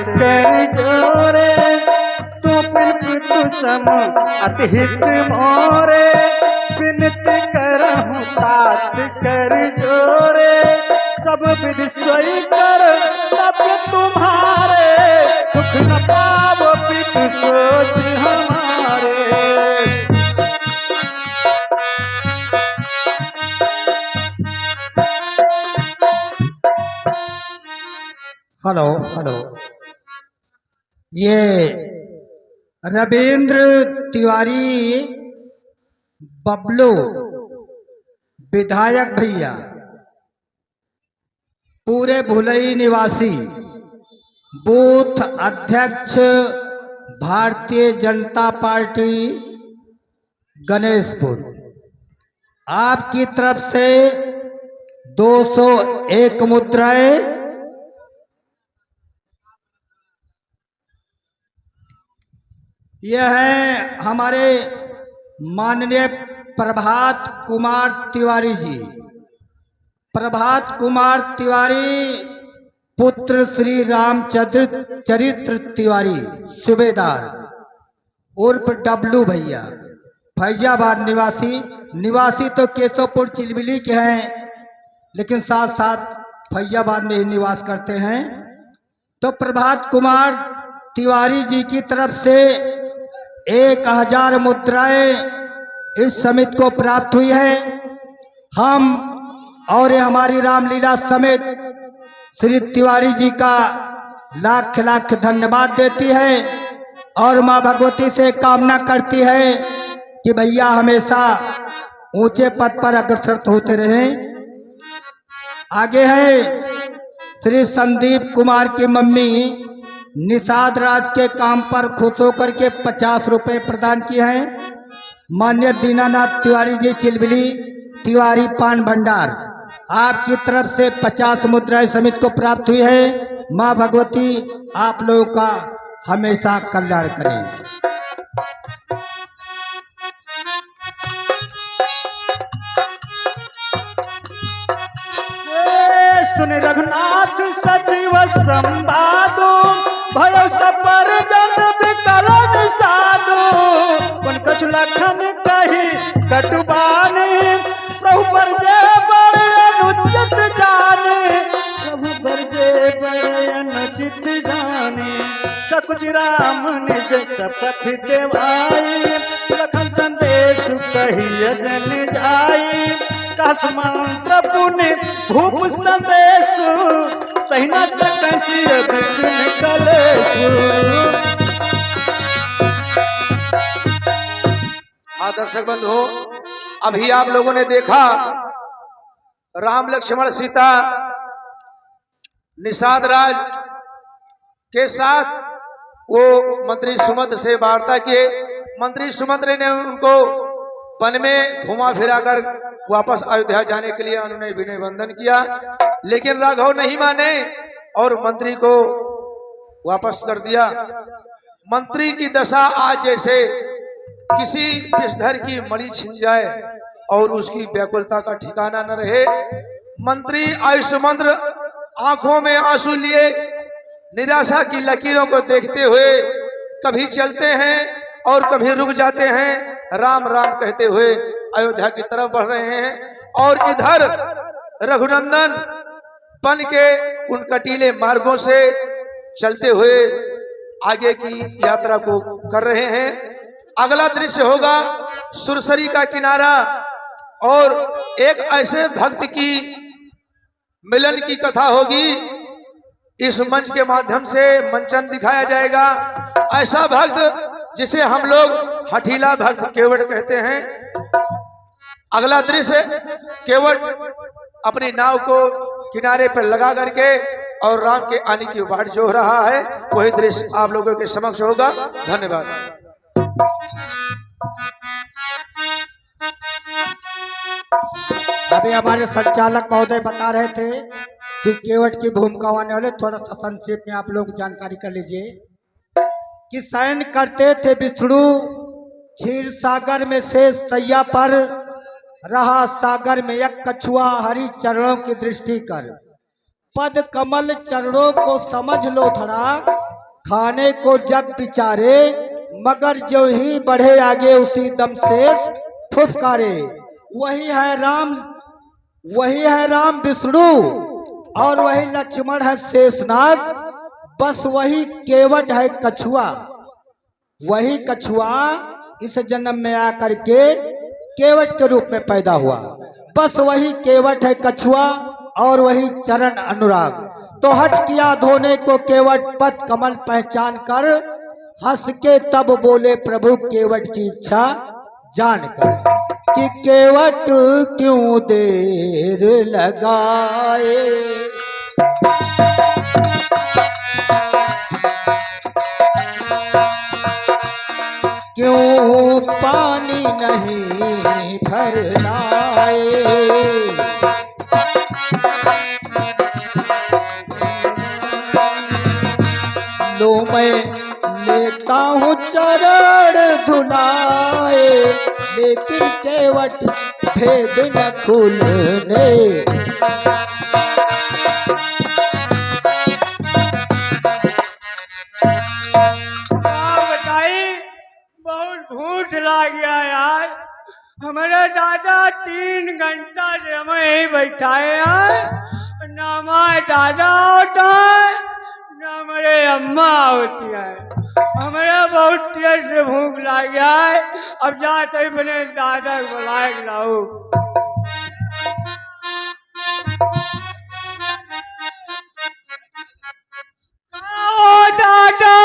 कर जोरे, तू पितु सम अतिहित मोरे, विनती करहूँ तात कर जोरे, सब विधि सोई कर तब तुम्हारे, दुख न पावो पितु सोच हमारे। हेलो हेलो, ये रविंद्र तिवारी बबलू विधायक भैया, पूरे भुलई निवासी, बूथ अध्यक्ष भारतीय जनता पार्टी गणेशपुर, आपकी तरफ से 201 मुद्राएं यह है हमारे माननीय प्रभात कुमार तिवारी जी। प्रभात कुमार तिवारी पुत्र श्री रामचरित्र तिवारी सूबेदार उर्फ डब्लू भैया, फैजाबाद निवासी तो केशवपुर चिलबिली के हैं, लेकिन साथ साथ फैजाबाद में ही निवास करते हैं। तो प्रभात कुमार तिवारी जी की तरफ से 1000 मुद्राएं इस समिति को प्राप्त हुई है। हम और हमारी रामलीला समेत श्री तिवारी जी का लाख लाख धन्यवाद देती है और माँ भगवती से कामना करती है कि भैया हमेशा ऊंचे पद पर अग्रसर होते रहें। आगे है श्री संदीप कुमार की मम्मी निषाद राज के काम पर खुश होकर के 50 रुपए प्रदान किए हैं। मान्य दीनानाथ तिवारी जी चिलबिली तिवारी पान भंडार, आपकी तरफ से 50 मुद्राएं समिति को प्राप्त हुई है। माँ भगवती आप लोगों का हमेशा कल्याण करें। सुन रघुनाथ सजीव संवादो, भयो सपर जन विकल साधु, उन कछु लखन कही कटुबानी, प्रभु पर जे बड़े अनुचित जाने, प्रभु पर जे बड़े अनुचित जाने, सकुच राम निज शपथ देवाई, लखन संदेश कही जन जाई, कास मंत्र पुण्य भूप संदेश, सहिना सकसी विघ्न कलेश। दर्शक बंधु, अभी आप लोगों ने देखा राम लक्ष्मण सीता निषाद राज के साथ वो मंत्री सुमंत्र से वार्ता किए। मंत्री सुमंत्र ने उनको वन में घुमा फिरा कर वापस अयोध्या जाने के लिए उन्होंने विनय वंदन किया, लेकिन राघव नहीं माने और मंत्री को वापस कर दिया। मंत्री की दशा आज जैसे किसी विषधर की मणि छिन जाए और उसकी व्याकुलता का ठिकाना न रहे। मंत्री आयुष्मंत्र आंखों में आंसू लिए निराशा की लकीरों को देखते हुए कभी चलते हैं और कभी रुक जाते हैं, राम राम कहते हुए अयोध्या की तरफ बढ़ रहे हैं। और इधर रघुनंदन बन के उन कटीले मार्गों से चलते हुए आगे की यात्रा को कर रहे हैं। अगला दृश्य होगा सुरसरी का किनारा और एक ऐसे भक्त की मिलन की कथा होगी। इस मंच के माध्यम से मंचन दिखाया जाएगा। ऐसा भक्त जिसे हम लोग हठीला भक्त केवट कहते हैं। अगला दृश्य केवट अपनी नाव को किनारे पर लगा करके और राम के आने की वाट जोह रहा है, वही दृश्य आप लोगों के समक्ष होगा। धन्यवाद। अभी हमारे संचालक महोदय बता रहे थे कि केवट की भूमिका होने वाले, थोड़ा सा संक्षेप में आप लोग जानकारी कर लीजिए कि शयन करते थे विष्णु क्षीर सागर में से सैया पर, रहा सागर में एक कछुआ हरि चरणों की दृष्टि कर। पद कमल चरणों को समझ लो थोड़ा, खाने को जब बिचारे, मगर जो ही बढ़े आगे उसी दम से फुफकारे। वही है राम विष्णु और वही लक्ष्मण है शेषनाग, बस वही केवट है कछुआ। वही कछुआ इस जन्म में आकर के केवट के रूप में पैदा हुआ। बस वही केवट है कछुआ और वही चरण अनुराग। तो हट किया धोने को केवट पद कमल पहचान कर, हंस के तब बोले प्रभु केवट की इच्छा जानकर, कि केवट क्यों देर लगाए, क्यों पानी नहीं भर लाए। लो मैं लेता हूँ चरण धुलाए, लेकिन केवट भेद न खुलने। बहुत भूख लग गया यार। हमारे दादा 3 घंटा से हमें यहीं बैठाए हैं, ना हमारे दादा होता है ना हमारे अम्मा होती है। हमें बहुत तेज से भूख लग गया है। अब जाते ही अपने दादा को बुलाए लाओ। दादा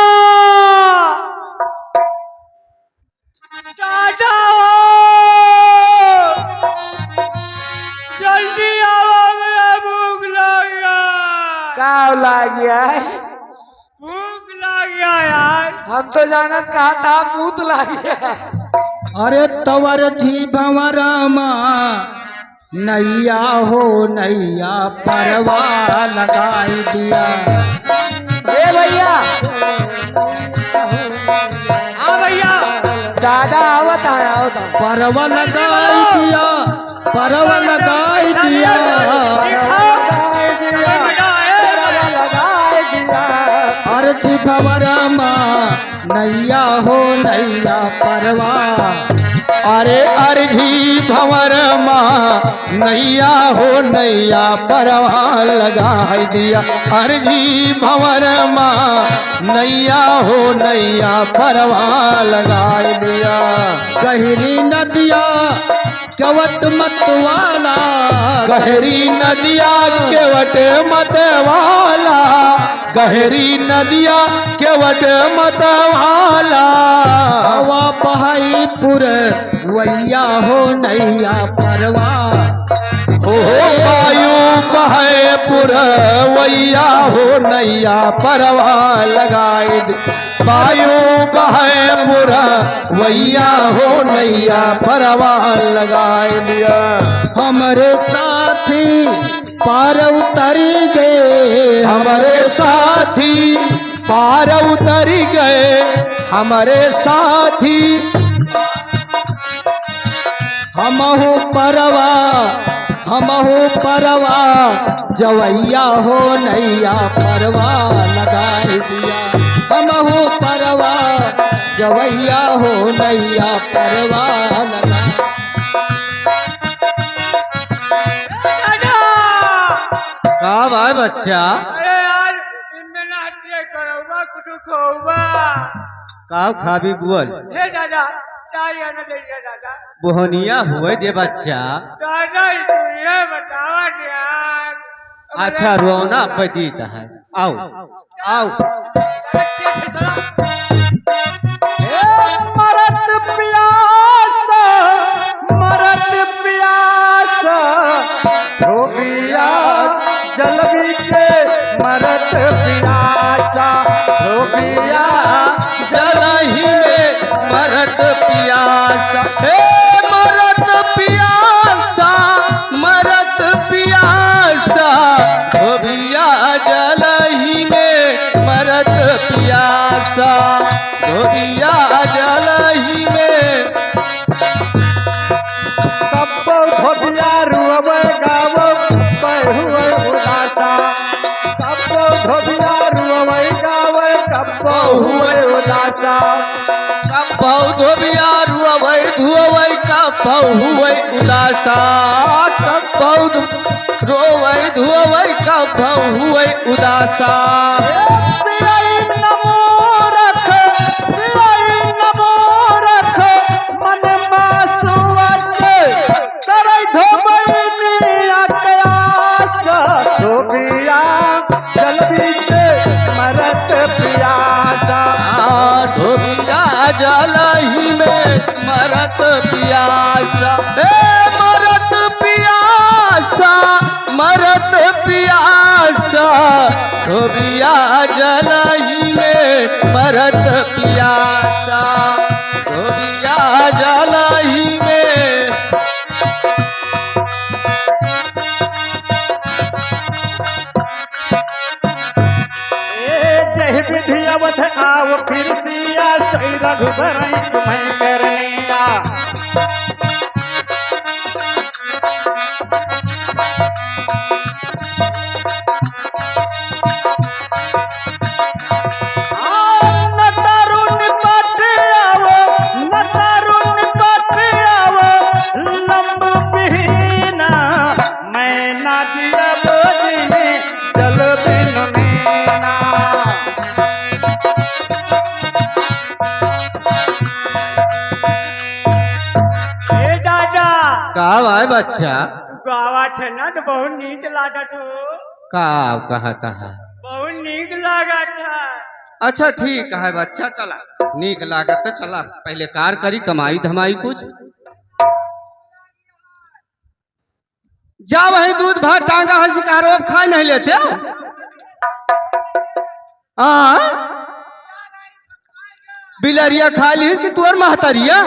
दादा जल्दी आओ, मेरा भूख लग गया। क्या लग गया है? भूख लग गया यार। हम तो जानत कहा था भूत लग गया। अरे तवर जी भंवरमा नैया हो नैया परवा लगाई दिया। ए भैया, हाँ भैया, दादा आवत है। परवा लगाई दिया, परवा लगाई दिया। अर्जी भंवरमा नैया हो नैया परवा। अरे अर्जी भंवरमा नैया हो नैया परवा लगाई दिया। अर्जी भंवरमा नैया हो नैया परवा लगाई दिया। गहरी नदिया केवट मतवाला, गहरी नदिया केवट मतवाला, गहरी नदिया केवट मतवाला। हवा बहाई पुर वैया हो नैया परवा। हो वायु बहे पुरवैया हो नैया परवा लगाई दी। वायु बहे पुरवैया हो नैया परवा लगाई दिया। हमारे साथी पार उतर गए, हमारे साथी पार उतर गए, हमारे साथी हमहु परवा, हमहु परवा जवैया हो नैया परवा लगाई दिया। हमहु परवा जवैया हो नैया परवा लगा। दादा का भाई बच्चा अरे यार इनमें नाट्य करोगा कुछ खोगा। का खाबी बुअल हे दादा चाय आना दीजिए दादा। बोहनिया हुए जे बच्चा। दादा ये बतावा यार। अच्छा रोना पतीत है। आओ आओ। मरत प्यासा, मरत प्यासा, धोबिया जल बीचे मरत प्यासा, धोबिया जल ही में मरत पियासा। हे मरत पियासा, मरत पियासा, धोबिया जल ही में मरत पियासा, धोबिया जल ही में। तब धोबिया रुअब गाव हुए उदासा, कबहू हुए उदासा कबहू धोबिया रुअवै धुअवै कबहू हुए उदासा कबहू रोवै धुअवै कबहू हुए उदासा दियाई नमो रख मन मासुवत करई धोबई मिया कयास धोबिया जल बीच मरत प्यासा धोबिया जलही में मरत पियासा मरत पियासा मरत पियासा धोबिया जलही में मरत पियासा धोबिया जलही में जय विधि अवध आओ फिर सिया सही रघुबर तुम्हें करनिया न तरुण पट आवो लंब बिहीना मैं ना जिया बोझनी जल बिन मीना ए दादा का भाई बच्चा गावत है ना तो बहुत नीक लागत हो का कहता है बहुत नीक लागत है अच्छा ठीक है बच्चा चला नीक लागत तो चला पहले कार करी कमाई धमाई कुछ जा वही दूध भात टांगा है शिकारो अब खा नहीं लेते हाँ बिलरिया खा ली कि तू और महतरिया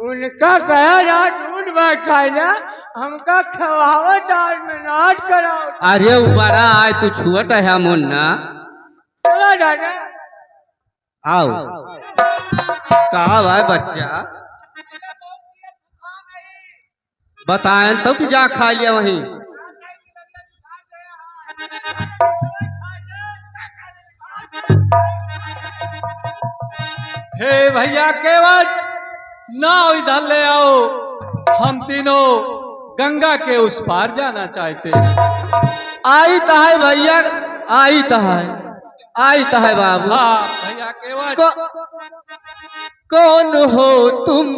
उनका कहा ना दूध भात खाया हमका खवाओ दाल में नाट कराओ अरे वो बड़ा आए तू छुअट है मुन्ना चला दादा आओ कहा भाई बच्चा बताएं तो कि जा खा लिया वहीं हे भैया केवल नाव इधर ले आओ हम तीनों गंगा के उस पार जाना चाहते हैं। आई तो है भैया आई तो है बाबू हाँ भैया केवल कौन हो तुम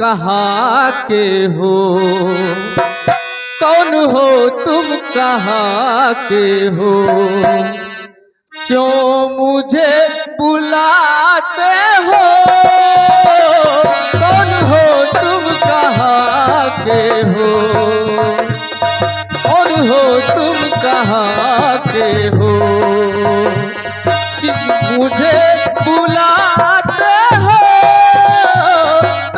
कहाँ के हो कौन हो तुम कहाँ के हो क्यों मुझे बुलाते हो कौन हो तुम कहाँ के हो कौन हो तुम कहाँ के हो कि मुझे बुलाते हो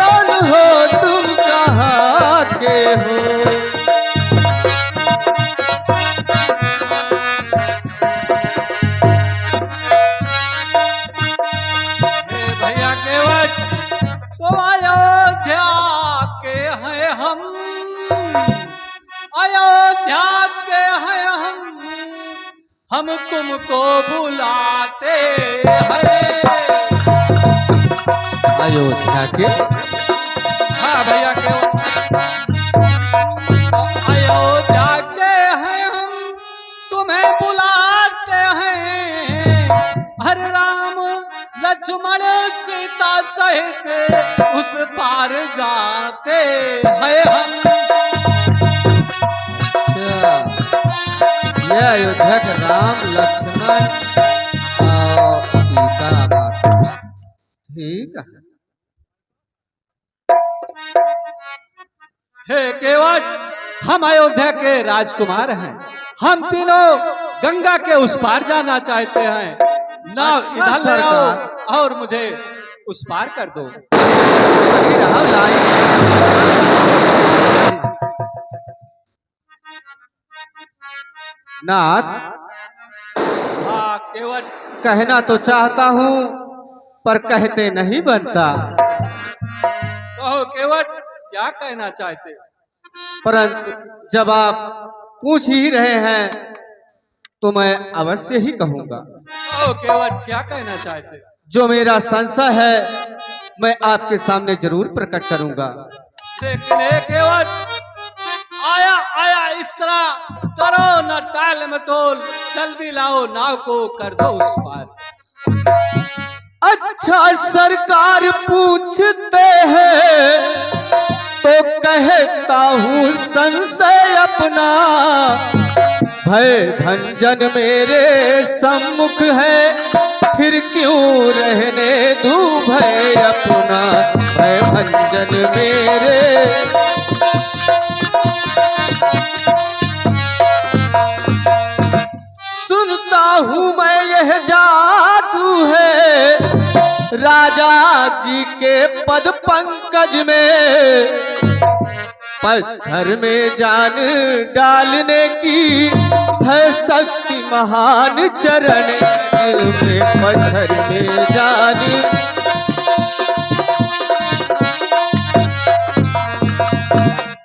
कौन हो तुम कहाँ के हो हे भैया केवल तो अयोध्या के हैं हम तुमको बुलाते हैं अयोध्या के हाँ भैया केवल अयोध्या के हैं हम तुम्हें बुलाते हैं हर राम लक्ष्मण सीता सहित उस पार जाते हैं हम अच्छा ये अयोध्या के राम लक्ष्मण और सीता माता ठीक है हे केवट हम अयोध्या के राजकुमार हैं हम तीनों गंगा के उस पार जाना चाहते हैं नाव अच्छा, इधर ले सरकार। आओ और मुझे उस पार कर दो लगी रहा नाथ हाँ केवट कहना तो चाहता हूँ पर कहते नहीं बनता कहो केवट क्या कहना चाहते परंतु जब आप पूछ ही रहे हैं तो मैं अवश्य ही कहूंगा कहो कहो केवट, क्या कहना चाहते? जो मेरा संशय है मैं आपके सामने जरूर प्रकट करूंगा। लेकिन हे केवट, आया आया इस तरह करो न टाल मटोल, जल्दी लाओ नाव को कर दो उस पार। अच्छा सरकार पूछते हैं तो कहता हूँ संशय अपना, भय भंजन मेरे सम्मुख है, फिर क्यों रहने दूं भय अपना, भय भंजन मेरे। सुनता हूँ मैं यह जादू है राजा जी के पद पंकज में, पत्थर में जान डालने की है शक्ति महान चरण में, पत्थर में जान।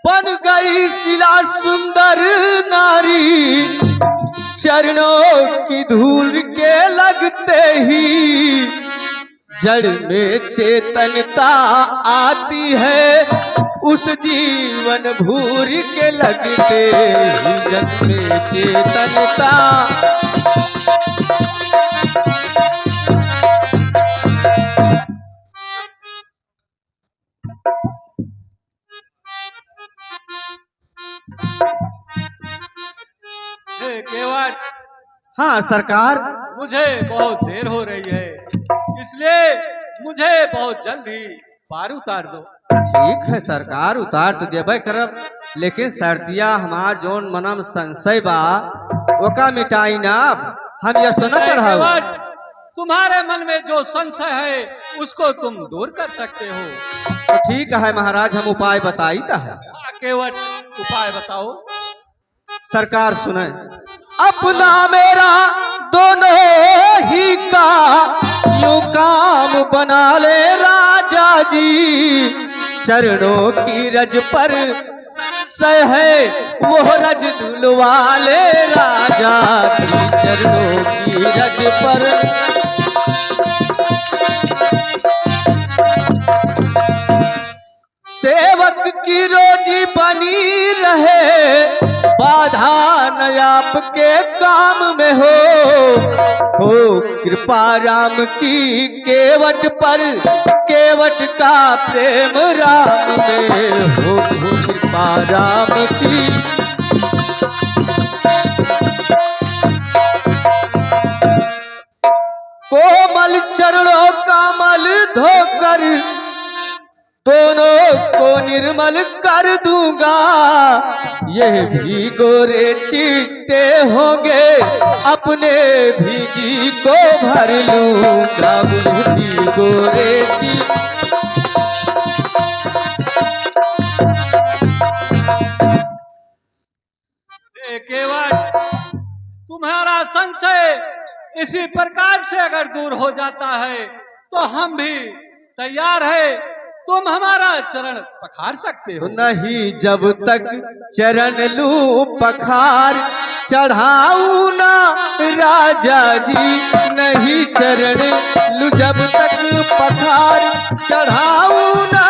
बन गई शिला सुंदर नारी, चरणों की धूल के लगते ही जड़ में चेतनता आती है, उस जीवन भूर के लगते ही जड़ में चेतनता। हे केवट, हाँ सरकार। मुझे बहुत देर हो रही है, इसलिए मुझे बहुत जल्दी पार उतार दो। ठीक है सरकार, उतार तो देबे करब, लेकिन सर्दिया हमार जोन मनम संशय बा ओका मिटाई ना, हम यश तो न चढ़ाओ। केवट, तुम्हारे मन में जो संशय है उसको तुम दूर कर सकते हो। तो ठीक है महाराज, हम उपाय बताई ता है। हाँ केवट, उपाय बताओ। सरकार सुने, अपना मेरा दोनों ही का यूं काम बना ले राजा जी, चरणों की रज पर संशय है वो रज धुलवा ले राजा जी, चरणों की रज पर। सेवक की रोजी बनी रहे, बाधा न आपके काम में हो कृपा राम की केवट पर, केवट का प्रेम राम में हो कृपा राम की। कोमल चरणों का मल धोकर दोनों को निर्मल कर दूंगा, यह भी गोरे चिट्टे होंगे, अपने भी जी को भर लूंगा, वो भी गोरे चिट्टे। केवट, तुम्हारा संशय इसी प्रकार से अगर दूर हो जाता है तो हम भी तैयार है, तुम हमारा चरण पखार सकते हो। नहीं जब तक चरण लूं पखार, चढ़ाऊं ना राजा जी, नहीं चरण लूं जब तक पखार, चढ़ाऊं ना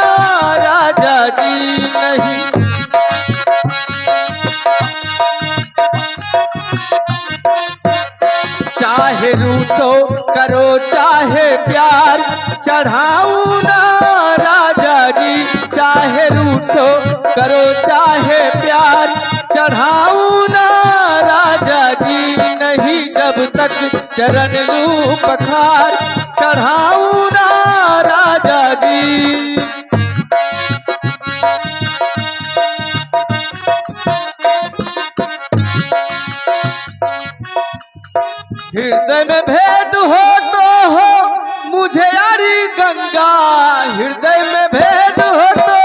राजा जी नहीं। चाहे रूठो करो चाहे प्यार, चढ़ाऊं ना राजा जी, चाहे रूठो करो चाहे प्यार, चढ़ाऊं ना राजा जी नहीं जब तक चरण लूं पखार, चढ़ाऊं ना राजा जी। हृदय में भेद हो तो हो मुझे यारी गंगा, हृदय में भेद हो तो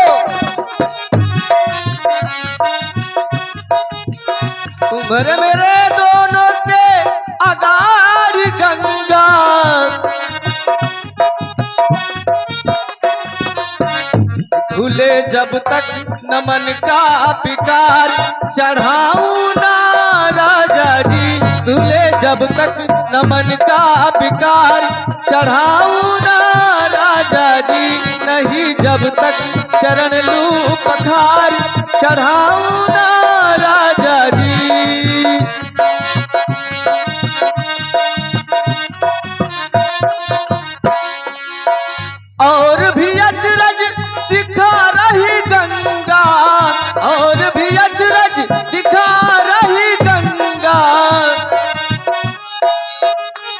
तुम्हारे मेरे दोनों के अगाड़ी गंगा। धुल झूले जब तक नमन का विकार चढ़ाऊं ना राजा जी झूले जब तक नमन का विकार चढ़ाऊं ना राजा जी नहीं जब तक चरण लू पखार चढ़ाऊं ना राजा जी। और भी अचरज दिखा रही गंगा और भी अचरज दिखा रही गंगा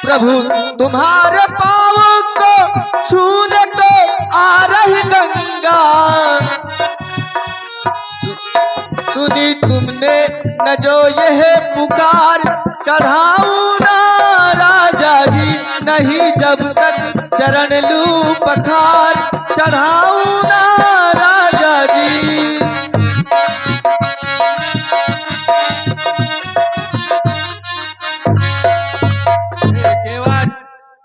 प्रभु तुम्हारे पाँव को छूने को आ रही गंगा सुनी तुमने न जो यह पुकार चढ़ाऊं ना राजा जी नहीं जब तक चरण लू पखार चढ़ाऊं ना राजा जी। केवट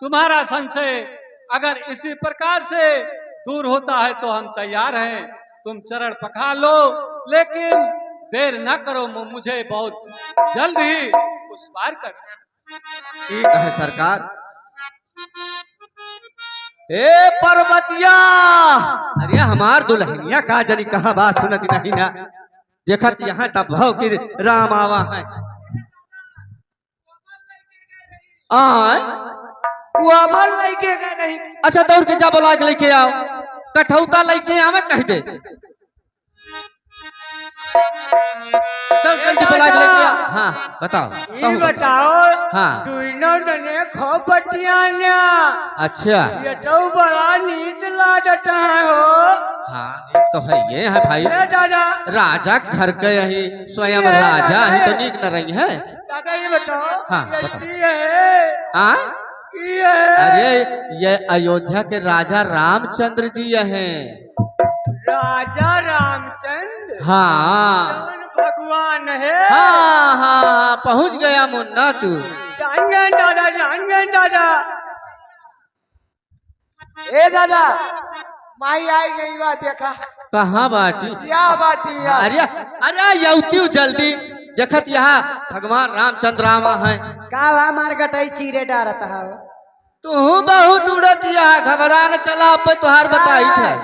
तुम्हारा संशय अगर इसी प्रकार से दूर होता है तो हम तैयार हैं तुम चरण पखार लो लेकिन देर न करो मुझे बहुत जल्द ही उस पार कर। ठीक है सरकार। ए पर्वतिया अरे हमार दुल्हनिया का जनी कहाँ बात सुनत नहीं ना देखत यहाँ तब भाव की राम आवा है आय कुआमल लेके गए नहीं अच्छा दौड़ के जा बोला के लेके आओ कठौता लेके आवे कह दे जल्दी बोला के लेके आओ। हाँ बताओ ये बताओ हाँ दुइनो दने खो पटियाना अच्छा ये तो बड़ा नीट लागता है हो। हाँ ये तो है ये है भाई ए दादा राजा घर के यही स्वयं राजा ही तो नीक न रही है। दादा ये बताओ हाँ, ये बताओ। की है हाँ ये अरे ये अयोध्या के राजा रामचंद्र जी हैं। राजा रामचंद्र हाँ कौन भगवान है। हाँ हाँ हाँ पहुंच गया मुन्ना तू जान गए दादा जान गए दादा। ए दादा माई आई गई बा देखा कहाँ बाटी क्या बाटी है। अरे अरे यौती जल्दी देखत यहाँ भगवान रामचंद्र आवा है का बा मार गटाई चीरे डारता है तू बहुत उड़त यहाँ घबरा न चला पे तुहार बताई था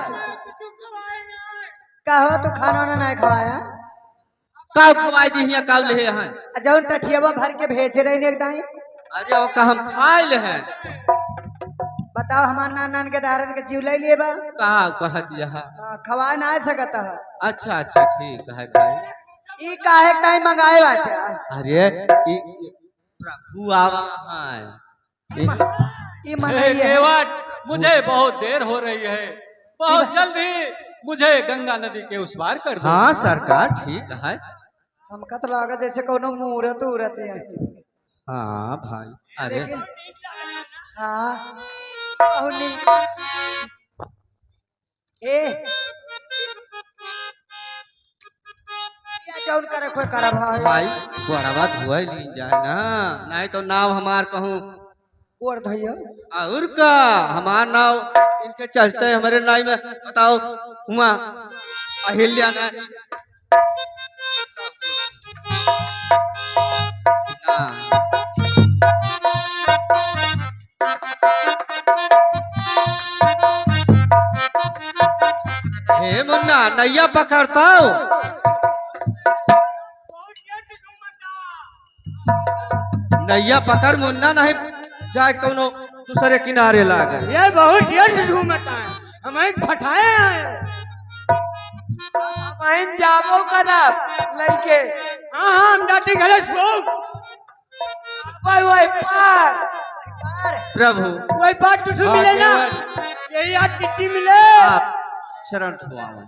का हो तू खाना ना नहीं खवाया काव खवाई दी हिया काव ले हैं जौन टठियावा भर के भेज रहे ने एकदम अरे वो का हम खाए ले हैं बताओ हमार नान नान के दारन के जीव ले लिए बा कहा कहत यहाँ खवा ना सकता है। अच्छा अच्छा ठीक है भाई ई काहे टाइम मंगाए बाटे अरे प्रभु आवा है ई मनई है। केवट मुझे बहुत देर हो रही है बहुत जल्दी मुझे गंगा नदी के उस पार कर दो। हाँ सरकार ठीक है। हमका तो लगा जैसे कोनो मुहूर्त उहूर्त है। हाँ भाई अरे लेकिन हाँ बहुत नीक। ए या जौन करे कोई करब भाई गोड़वा धुआई ली जाए ना नहीं तो नाव हमार कहूँ कोर धइयो और का हमार नाव इनके चलते हमारे नाई में बताओ हुआ अहिल्या नहीं हे मुन्ना नैया पकड़ता हूँ नैया पकड़ मुन्ना नहीं जाए कोनो दूसरे किनारे लागे ये बहुत देर से झूमता है हमें फटाए हैं हम जाबो करब लइके हां हम डाटी घरे सो ओए पार प्रभु ओए पार तुझे मिले ना यही आज टिट्टी मिले आप शरण धुआओ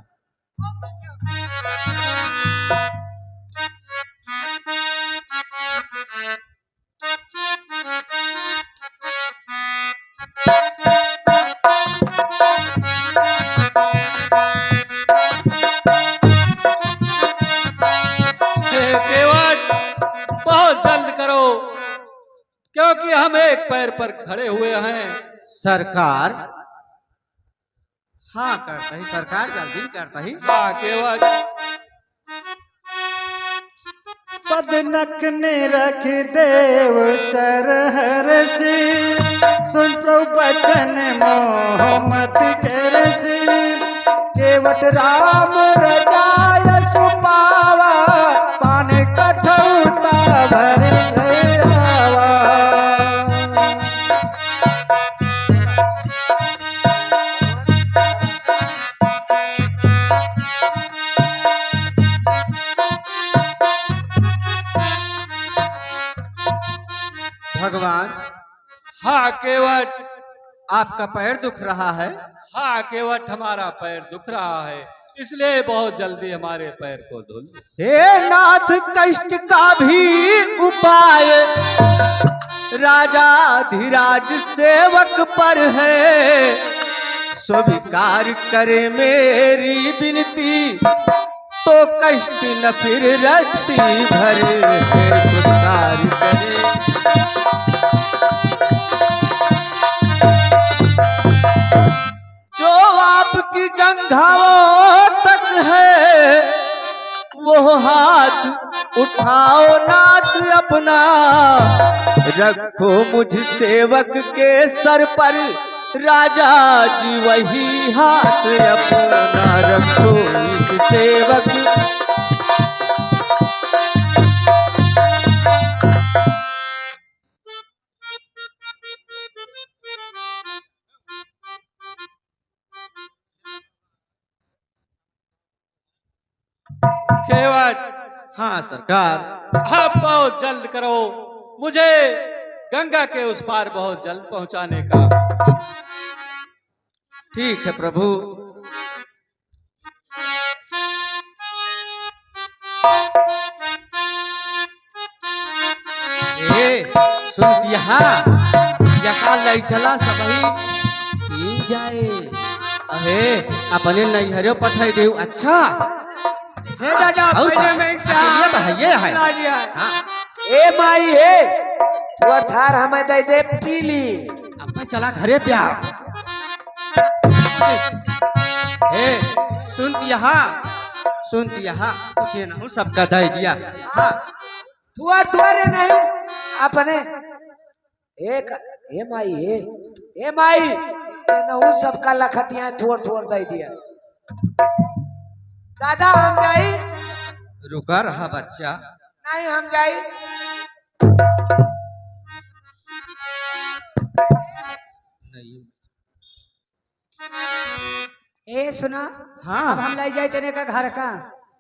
बहुत जल्द करो क्योंकि हम एक पैर पर खड़े हुए हैं। सरकार हाँ करता ही सरकार जल्दी करता ही। हाँ केवट पदनक ने रख देव सर हर से सुन बचन मोहम्मद के रसी केवट राम रजाय सुपावा पान कठौता भर आवा। भगवान हाँ केवट आपका पैर दुख रहा है। हाँ केवट हमारा पैर दुख रहा है, इसलिए बहुत जल्दी हमारे पैर को धुल। हे नाथ कष्ट का भी उपाय राजा धीराज सेवक पर है, स्वीकार करे मेरी विनती तो कष्ट न फिर रत्ती भरे है, स्वीकार करे। जो आपकी जंघाओं तक है वो हाथ उठाओ नाथ अपना, रखो मुझ सेवक के सर पर राजा जी वही हाथ अपना, रखो इस सेवक। केवट हाँ सरकार। अब बहुत जल्द करो, मुझे गंगा के उस पार बहुत जल्द पहुंचाने का। ठीक है प्रभु। ए सुनत यहाँ यका लई चला सबही पी जाए। अहे अपने नैहरे पठाई देऊ। अच्छा हे दादा और पहले मैं क्या अकेलिया तो है ये है। ला दिया। हाँ ए माई हे तुअर थार हमें दे दे पीली। अब चला घरे प्यार। हे सुनत यहाँ पूछिए ना सबका दे दिया। हाँ तुअर तुअर नहीं अपने एक ए माई हे ए माई ए नहु सबका लखतिया थोड़ थोड़ दे दिया। दादा हम जाई रुका रहा बच्चा। नहीं हम जाई नहीं। ए सुना हाँ अब हम ले जाए तेने का घर का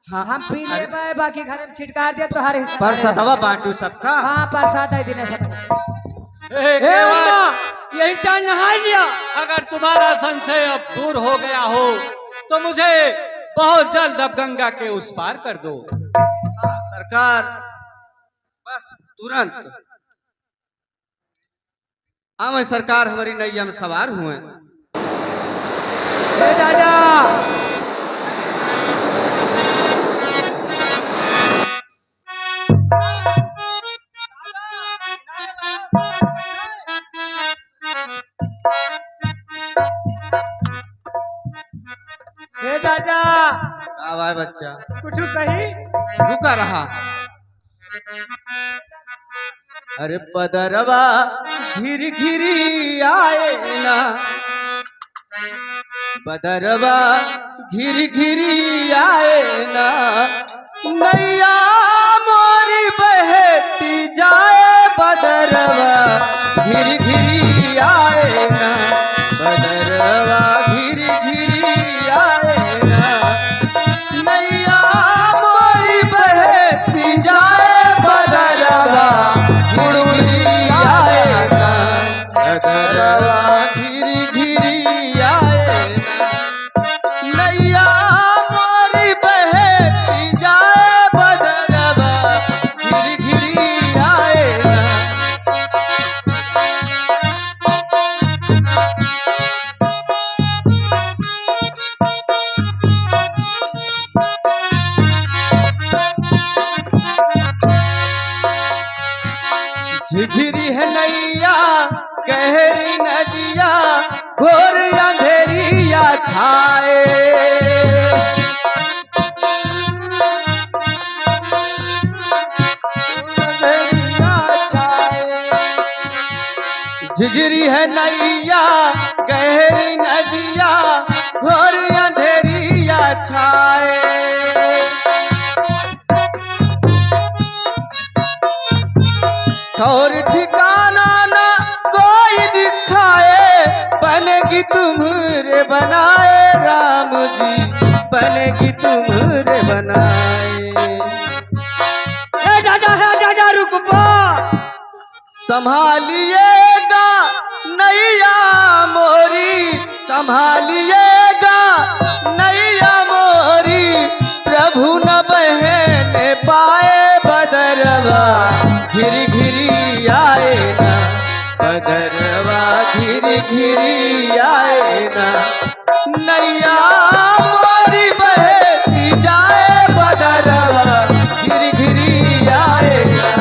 हाँ हम पी अरे, ले बाकी घर में छिटकार दिया तो हर हिस्सा परसदवा बांटू सबका। हाँ प्रसाद है दिने सब। हे हे केवट, अम्मा, यही चाय नहा लिया। अगर तुम्हारा संशय अब दूर हो गया हो तो मुझे बहुत जल्द अब गंगा के उस पार कर दो। हाँ सरकार बस तुरंत। मैं सरकार हमारी नैया में सवार हुए। हे दादा हे दादा अब आए बच्चा। कुछ कही रुका रहा। अरे बदरवा घिर घिरी आए ना, बदरवा घिर घिरी आए ना, नैया मोरी बहती जाए बदरवा घिर घिरी आए ना, बदरवा घिर घिरी आए ना, नैया मोरी बहती जाए बदरवा घिर घिरी आए ना, बदरवा घिर घिरी आए ना, नैया मोरी बहती जाए बदरवा घिर घिरी आए ना। झिझरी है नैया गहरी नदिया घोर अंधेरिया छाए। झिझरी है नैया गहरी नदिया घोर अंधेरिया छाए। और ठिकाना ना कोई दिखाए बनेगी तुम्हारे बनाए राम जी बनेगी तुम्हारे बनाए। दादा रुकबा संभालिएगा नैया मोरी संभालिएगा नैया मोरी प्रभु न बहने पाए बदरवा घिरी घिरी आए ना बदरवा घिरी घिरी आए ना नैया मोरी बहती जाए बदरवा घिरी घिरी आए ना।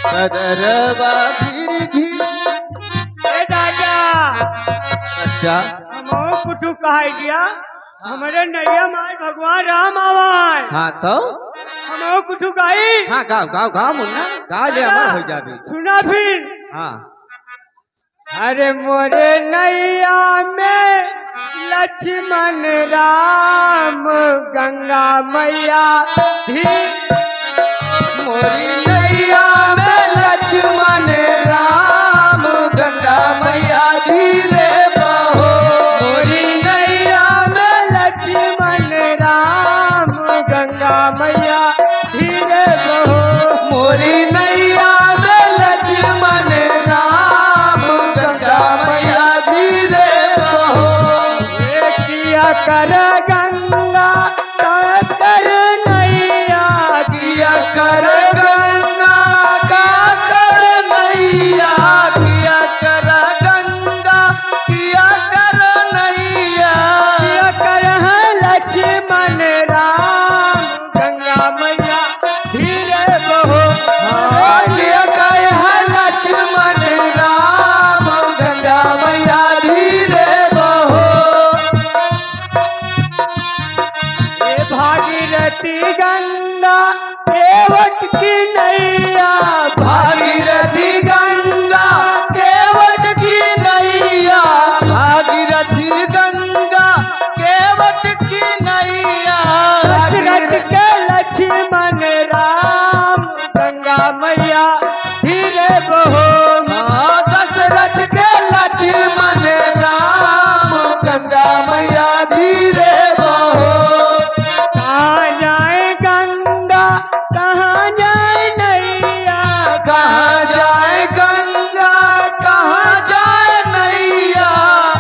बदरवा घिरी घिरी। दादा अच्छा हम कुछ कह दिया हमारे नरिया माय भगवान राम आवाय। हाँ तो हम कुछ गाई। हाँ गाँव गाँव गाँव मुन्ना गाँव ले अमर हो जाबी। सुना फिर। हाँ अरे मोरे नैया में लक्ष्मण राम गंगा मैया धी। मोरी नैया में लक्ष्मण राम गंगा मैया धीरे बहो। मोरी नैया में लक्ष्मण राम गंगा मैया धीरे बहो। मोरी नैया में लक्ष्मण राम गंगा मैया धीरे बहो। ये किया कर गंगा का कर नैया किया कर गंगा का कर नैया किया कर गंगा किया कर नैया। किया कर है लक्ष्मण राम गंगा मैया धीरे बहो। हाँ, किया कर है लक्ष्मण राम गंगा मैया धीरे बहो। ये भागीरथी गंगा केवट की नैया भागीरथी गंगा केवट की नैया भागीरथी गंगा केवट की नैया। दशरथ के लक्ष्मण राम गंगा मैया धीरे बहो। हाँ, दशरथ के लक्ष्मण राम गंगा मैया धीरे बहो। कहाँ जाए गंगा कहाँ जाए नैया। कहाँ जाए गंगा कहाँ जाए नैया।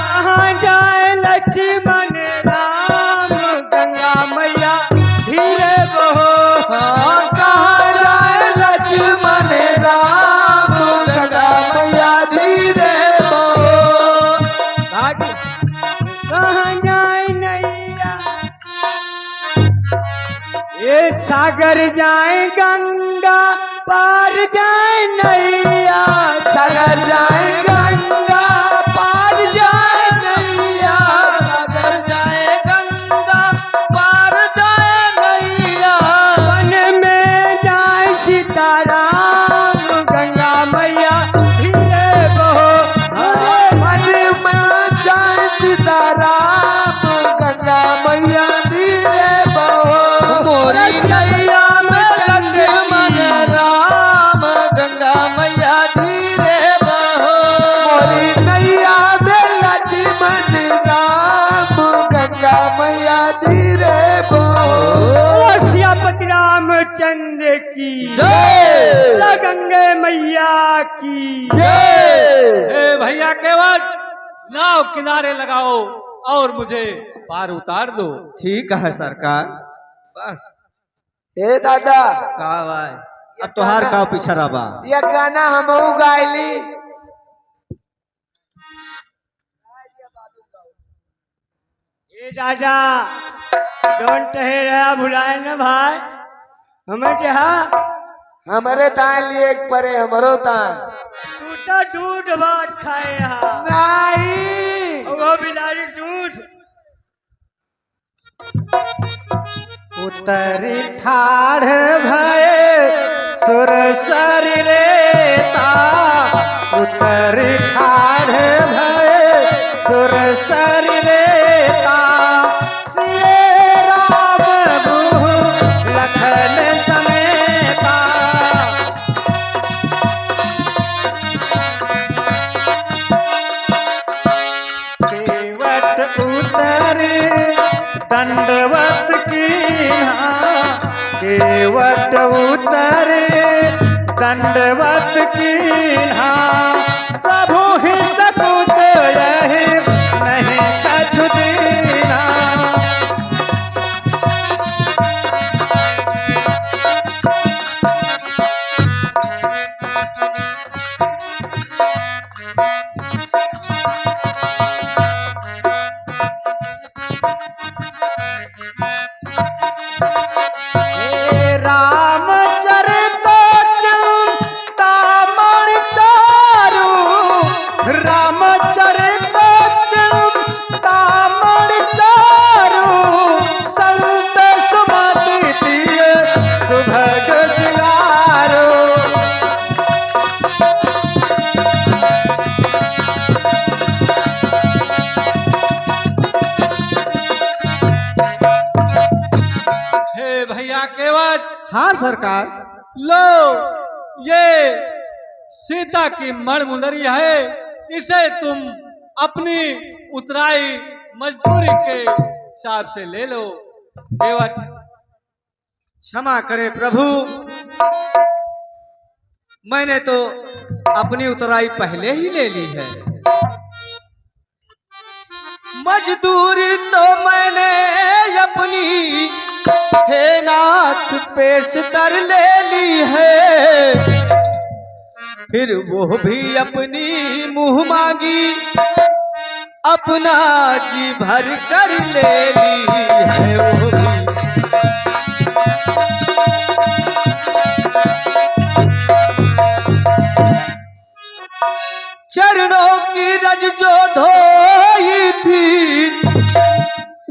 कहाँ जाए लक्ष्मण राम गंगा मैया धीरे बहो। हाँ, कहाँ जाए लक्ष्मण राम गंगा मैया धीरे बहो। कहाँ जाए नैया। ये सागर जाए गंगा पार जाए नैया। सागर जाए गंगा पार जाए नैया। सागर जाए गंगा पार जाए नैया। वन में जाए सीताराम गंगा मैया धीरे बहो। मन में जाए सीताराम गंगा मैया धीरे बहो। मोरी नैया में लक्ष्मण राम गंगा मैया धीरे बहो। मोरी नैया में लक्ष्मण राम गंगा मैया धीरे बहो। सियापति रामचंद्र की जय गंगे मैया की ए भैया केवट नाव किनारे लगाओ और मुझे पार उतार दो। ठीक है सरकार बस। ए दादा का भाई अब तोहार का पीछा रबा। ये गाना हमहू गायली। ये दादा डोंट रहा भुलाए ना भाई हमें जहा हमारे तान लिए एक परे हमारो तान तू तो दूध भात खाए यहाँ नहीं वो बिलारी दूध उतरी ठाढ़ भये सुर शरीरेता उतरी ठाढ़ भये सुर शरीरेता सिए राम गुह लखन समेता केवट उतरी दंडवत कीन्हा केवट उतरे दंडवत कीन्हा प्रभु ही सकुत यही नहीं कछु दीना रामचरित चिंतामण चारु रामचरित चिंतामण चारु संत सुमति दिए सुभग सिंगारो हे भैया केवट, हाँ सरकार। लो ये सीता की मणमुंदरी है, इसे तुम अपनी उतराई मजदूरी के हिसाब से ले लो। केवट क्षमा करें प्रभु, मैंने तो अपनी उतराई पहले ही ले ली है। मजदूरी तो मैंने अपनी हे नाथ पेशतर ले ली है, फिर वो भी अपनी मुंह मांगी अपना जी भर कर ले ली है वो भी। चरणों की रज जो धोई थी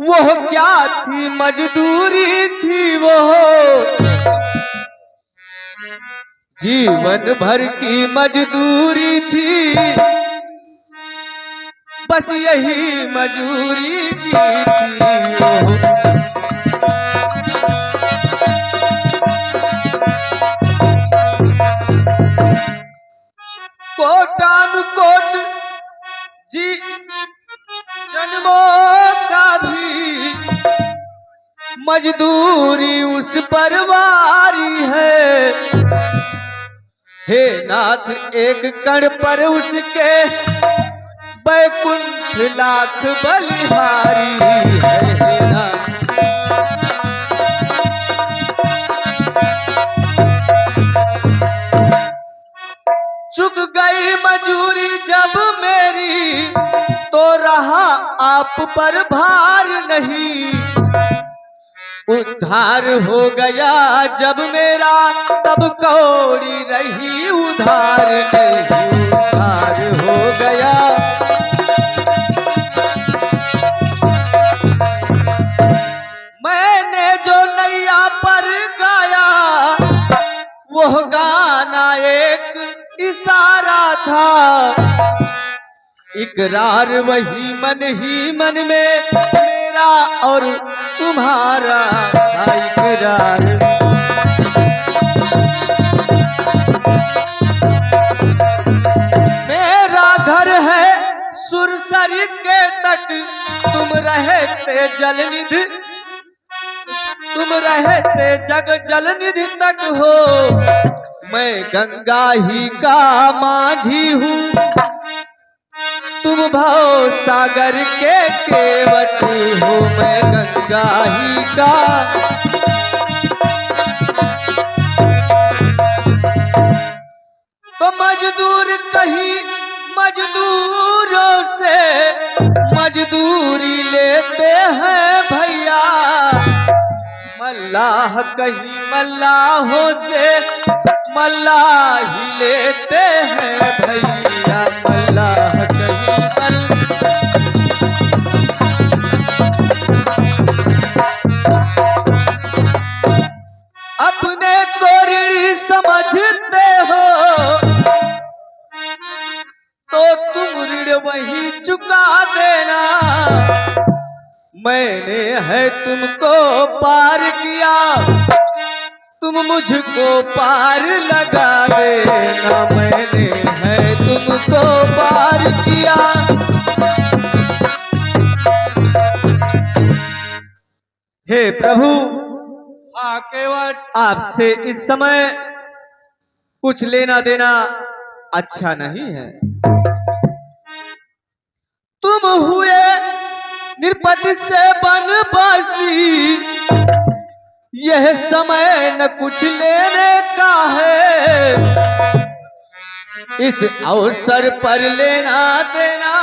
वो क्या थी, मजदूरी थी वो, जीवन भर की मजदूरी थी, बस यही मजूरी की थी वो। कोटानुकोट जी जन्मों का भी मजदूरी उस पर वारी है, हे नाथ एक कण पर उसके बैकुंठ लाख बलिहारी है, हे नाथ। चुक गई मजूरी जब मेरी तो रहा आप पर भार नहीं, उद्धार हो गया जब मेरा तब कौड़ी रही उधार नहीं, उधार हो गया। मैंने जो नैया पर गाया वो गाना एक इशारा था, इकरार वही मन ही मन में मेरा और तुम्हारा था इकरार। मेरा घर है सुरसर के तट, तुम रहते जलनिधि, तुम रहते जग जलनिधि तट हो, मैं गंगा ही का माझी हूँ, तुम भव सागर के केवट हो, मैं गंगा ही का। तो मजदूर कहीं मजदूरों से मजदूरी लेते हैं भैया, मल्लाह कहीं मल्लाहों से मल्लाही लेते हैं भैया, मल्लाह कहीं अपने को ऋणी समझते हो तो तुम ऋण वही चुका देना। मैंने है तुमको पार किया, तुम मुझको पार लगा देना। मैंने है तुमको पार किया। हे प्रभु, हाँ केवट, आपसे इस समय कुछ लेना देना अच्छा नहीं है। तुम हुए निरपति से बनवासी, यह समय न कुछ लेने का है। इस अवसर पर लेना देना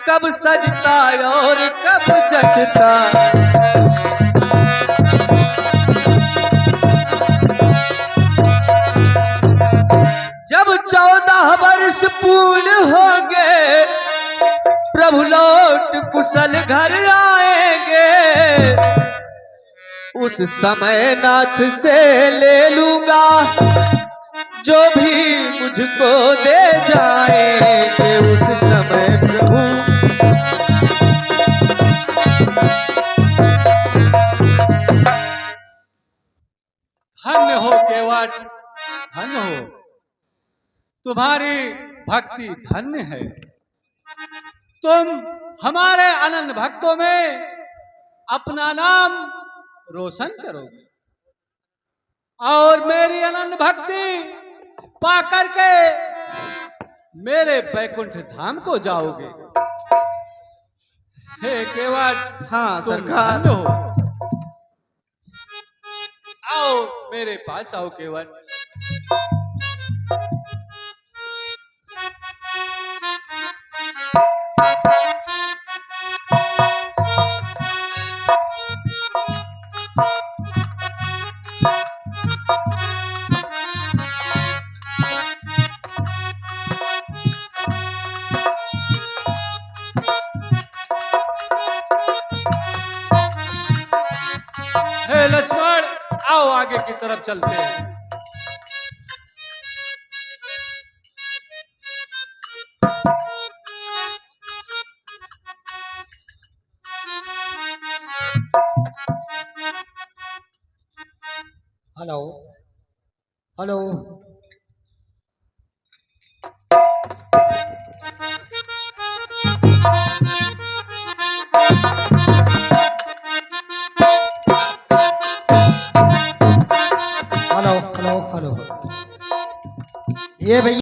कब सजता और कब जचता। जब 14 वर्ष पूर्ण हो गए, प्रभु लौट कुशल घर आएंगे। उस समय नाथ से ले लूंगा जो भी मुझको दे जाएंगे। उस समय प्रभु धन्य हो केवट, धन्य हो, तुम्हारी भक्ति धन्य है। तुम हमारे अनन्य भक्तों में अपना नाम रोशन करोगे और मेरी अनन्य भक्ति पा करके मेरे बैकुंठ धाम को जाओगे। हे केवट, हाँ तुम सरकार। धन्य हो। आओ मेरे पास आओ केवट। हे लक्ष्मण, आओ आगे की तरफ चलते हैं। Hello hello. Hello hello hello. ये भैया